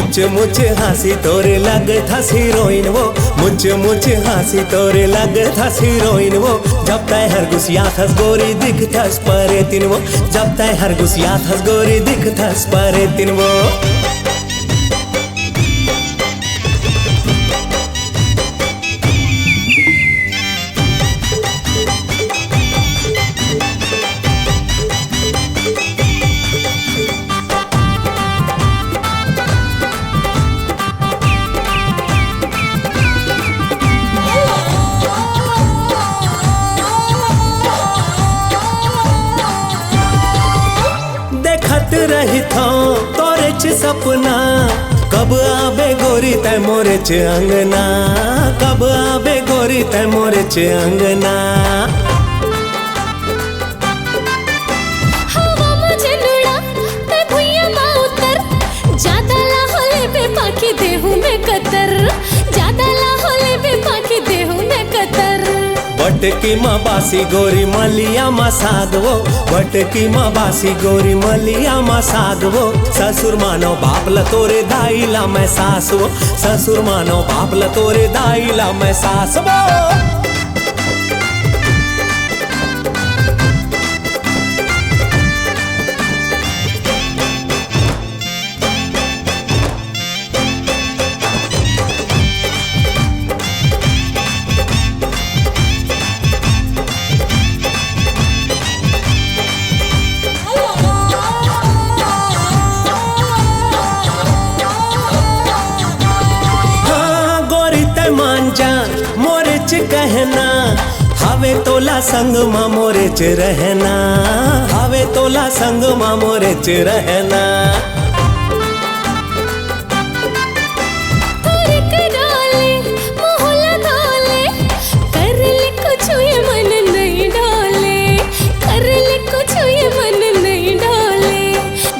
मुझ मुझ हंसी तोरे लग था हीरोइन वो, मुझ मुझ हंसी तोरे लग था हीरोइन वो। जब तय हर गुसिया थस गोरी दिख थस परे तिन वो, जब तय हर गुसिया थस गोरी दिख थस परे तिन वो। देखत रही था तोरे च सपना, कब आवे गोरी तै मोरे च अंगना, कब आवे गोरी तै मोरे च अंगना। हवा मुझे लुड़ा ते भुइया माँ उतर, ज्यादा लाहौले पे पाखी देहू में कतर, ज्यादा लाहौले पे पाखी देहू में कतर। बटकी माँ बासी गोरी मलिया माँ साग वो, बटकी माँ बासी गोरी मलिया माँ साग वो। ससुर मानो बाप ल तोरे दाई ला मैं सास वो, ससुर मानो बाप ल तोरे दाई ला मैं सास वो। मांझा मोरे च कहना, हवे तोला संग माँ मोरे च रहना, हवे तोला संग माँ मोरे च रहना।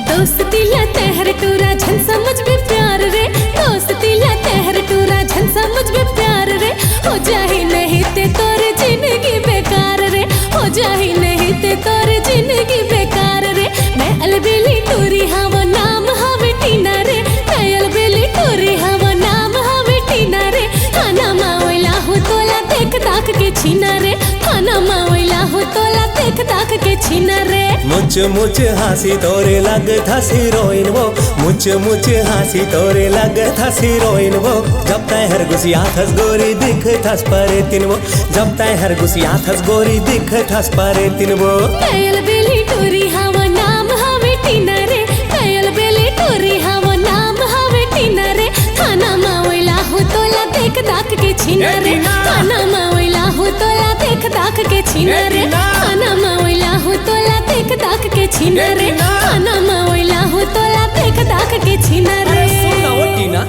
दोस्ती ला तेहर टूरा झन समझ में प्यार रे, दोस्ती ला तेहर टूरा झन समझ में प्यार रे। हो जाही नहीं ते तोर जिंदगी बेकार रे, हो जाही नहीं ते तोर जिंदगी बेकार रे। मैं अलबेली टूरी हाँ वो नाम हवे टीना रे, मैं अलबेली टूरी हाँ वो नाम हवे टीना रे। थाना मावला हो तोला देख दाख के छीना रे, थाना मावला हो तोला देख दाख के छीना रे। मुझ मुझ हंसी तोरे लग था हीरोइन वो, मुझ मुझ हंसी तोरे लग था हीरोइन वो। जब तय हर गुसिया थस गोरी दिख थस परे तिन वो, जब तय हर गुसिया थस गोरी दिख थस परे तिन वो। कैल बेली टोरी हाँ वो नाम हवे टीना रे, कैल बेली टोरी हाँ वो नाम हवे टीना रे। थाना मावला हो तोला देख दाख के छीना रे, थाना मावला हो तोला देख दाख के छीना रे, थाना मावला हो तोला देख दाख के छीना रे, थाना मावला हो तोला देख दाख के छीना रे। सुना वो टीना,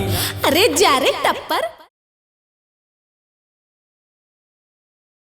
अरे जा रे टप्पर।